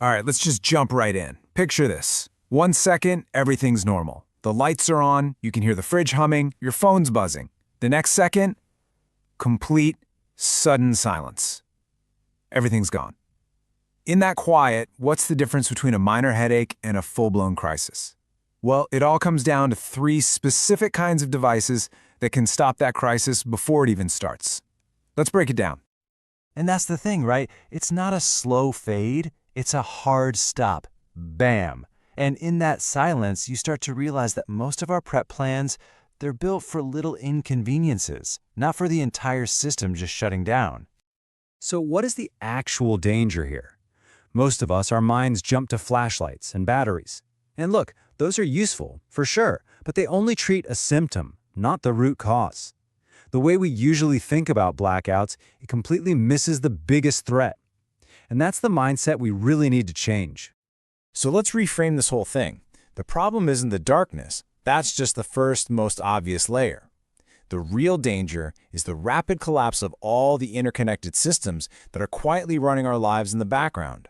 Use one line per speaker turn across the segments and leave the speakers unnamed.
All right, let's just jump right in. Picture this. 1 second, everything's normal. The lights are on, you can hear the fridge humming, your phone's buzzing. The next second, complete, sudden silence. Everything's gone. In that quiet, what's the difference between a minor headache and a full-blown crisis? Well, it all comes down to 3 specific kinds of devices that can stop that crisis before it even starts. Let's break it down.
And that's the thing, right? It's not a slow fade, it's a hard stop. Bam! And in that silence, you start to realize that most of our prep plans, they're built for little inconveniences, not for the entire system just shutting down.
So what is the actual danger here? Most of us, our minds jump to flashlights and batteries. And look, those are useful, for sure, but they only treat a symptom, not the root cause. The way we usually think about blackouts, it completely misses the biggest threat. And that's the mindset we really need to change.
So let's reframe this whole thing. The problem isn't the darkness. That's just the first, most obvious layer. The real danger is the rapid collapse of all the interconnected systems that are quietly running our lives in the background.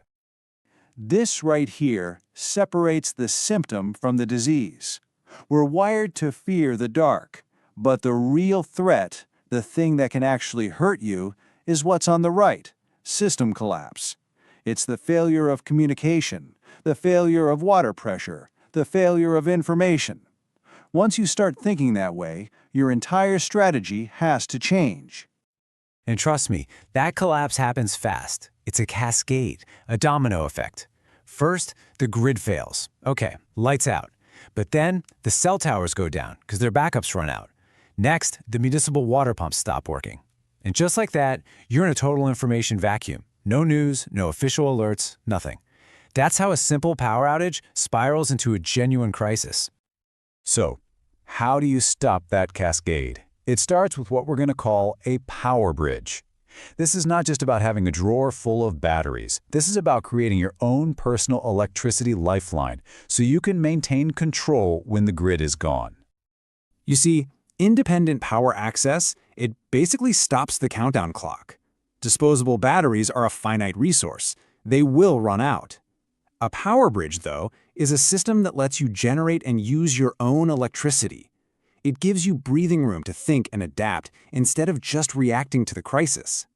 This right here separates the symptom from the disease. We're wired to fear the dark, but the real threat, the thing that can actually hurt you, is what's on the right, system collapse. It's the failure of communication, the failure of water pressure, the failure of information. Once you start thinking that way, your entire strategy has to change.
And trust me, that collapse happens fast. It's a cascade, a domino effect. First, the grid fails. Okay, lights out. But then, the cell towers go down because their backups run out. Next, the municipal water pumps stop working. And just like that, you're in a total information vacuum. No news, no official alerts, nothing. That's how a simple power outage spirals into a genuine crisis.
So, how do you stop that cascade? It starts with what we're going to call a power bridge. This is not just about having a drawer full of batteries. This is about creating your own personal electricity lifeline so you can maintain control when the grid is gone.
You see, independent power access, it basically stops the countdown clock. Disposable batteries are a finite resource. They will run out. A power bridge, though, is a system that lets you generate and use your own electricity. It gives you breathing room to think and adapt instead of just reacting to the crisis.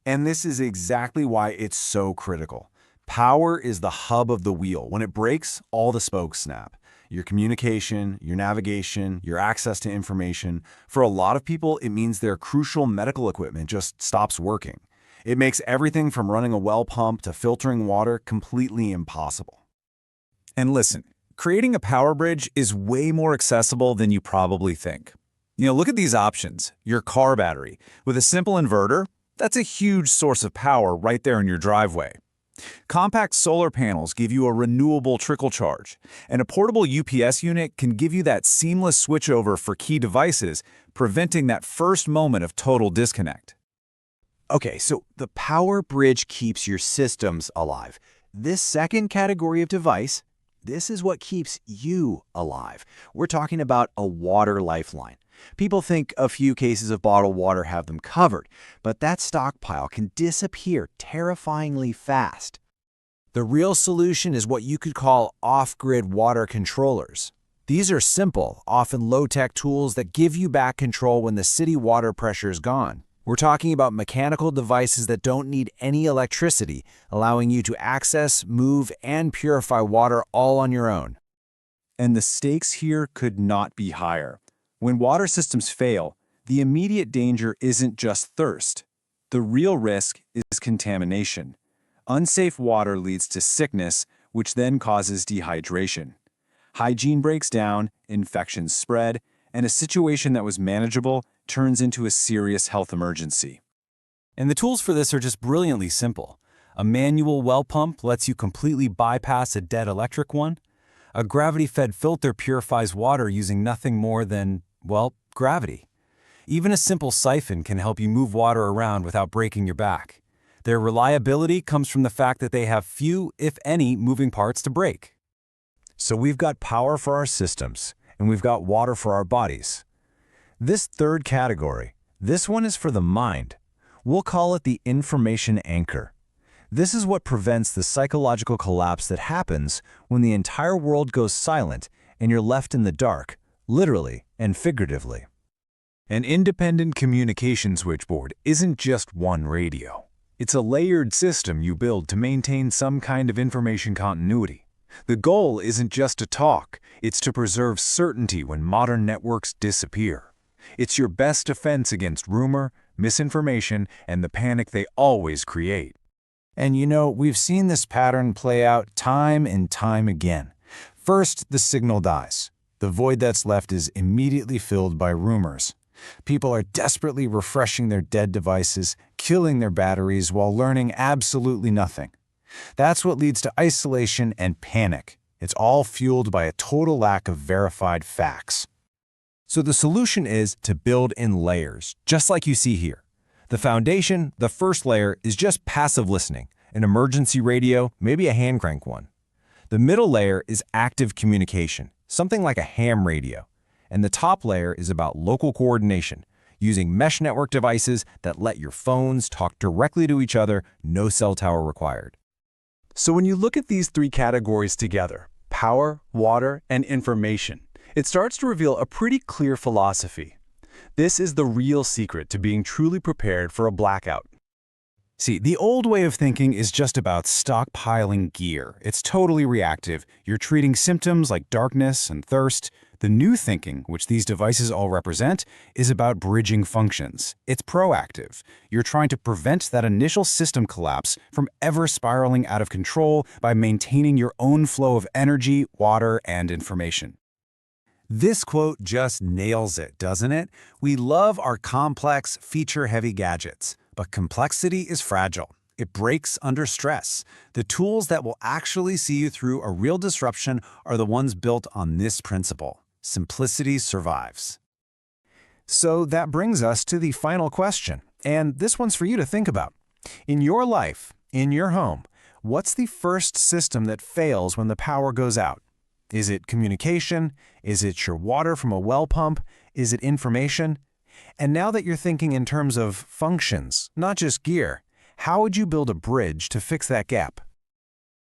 And this is exactly why it's so critical. Power is the hub of the wheel. When it breaks, all the spokes snap. Your communication, your navigation, your access to information. For a lot of people, it means their crucial medical equipment just stops working. It makes everything from running a well pump to filtering water completely impossible. And listen, creating a power bridge is way more accessible than you probably think. Look at these options. Your car battery. With a simple inverter, that's a huge source of power right there in your driveway. Compact solar panels give you a renewable trickle charge, and a portable UPS unit can give you that seamless switchover for key devices, preventing that first moment of total disconnect.
Okay, so the power bridge keeps your systems alive. This second category of device, this is what keeps you alive. We're talking about a water lifeline. People think a few cases of bottled water have them covered, but that stockpile can disappear terrifyingly fast. The real solution is what you could call off-grid water controllers. These are simple, often low-tech tools that give you back control when the city water pressure is gone. We're talking about mechanical devices that don't need any electricity, allowing you to access, move, and purify water all on your own.
And the stakes here could not be higher. When water systems fail, the immediate danger isn't just thirst. The real risk is contamination. Unsafe water leads to sickness, which then causes dehydration. Hygiene breaks down, infections spread, and a situation that was manageable turns into a serious health emergency.
And the tools for this are just brilliantly simple. A manual well pump lets you completely bypass a dead electric one. A gravity-fed filter purifies water using nothing more than, well, gravity. Even a simple siphon can help you move water around without breaking your back. Their reliability comes from the fact that they have few, if any, moving parts to break.
So we've got power for our systems, and we've got water for our bodies. This third category, this one is for the mind. We'll call it the information anchor.
This is what prevents the psychological collapse that happens when the entire world goes silent and you're left in the dark, literally and figuratively.
An independent communication switchboard isn't just one radio. It's a layered system you build to maintain some kind of information continuity. The goal isn't just to talk, it's to preserve certainty when modern networks disappear. It's your best defense against rumor, misinformation, and the panic they always create.
And we've seen this pattern play out time and time again. First, the signal dies. The void that's left is immediately filled by rumors. People are desperately refreshing their dead devices, killing their batteries while learning absolutely nothing. That's what leads to isolation and panic. It's all fueled by a total lack of verified facts.
So the solution is to build in layers, just like you see here. The foundation, the first layer, is just passive listening, an emergency radio, maybe a hand crank one. The middle layer is active communication, something like a ham radio. And the top layer is about local coordination, using mesh network devices that let your phones talk directly to each other, no cell tower required.
So when you look at these three categories together, power, water, and information, it starts to reveal a pretty clear philosophy. This is the real secret to being truly prepared for a blackout.
See, the old way of thinking is just about stockpiling gear. It's totally reactive. You're treating symptoms like darkness and thirst. The new thinking, which these devices all represent, is about bridging functions. It's proactive. You're trying to prevent that initial system collapse from ever spiraling out of control by maintaining your own flow of energy, water, and information.
This quote just nails it, doesn't it? We love our complex, feature-heavy gadgets, but complexity is fragile. It breaks under stress. The tools that will actually see you through a real disruption are the ones built on this principle. Simplicity survives. So that brings us to the final question, and this one's for you to think about. In your life, in your home, what's the first system that fails when the power goes out? Is it communication? Is it your water from a well pump? Is it information? And now that you're thinking in terms of functions, not just gear, how would you build a bridge to fix that gap?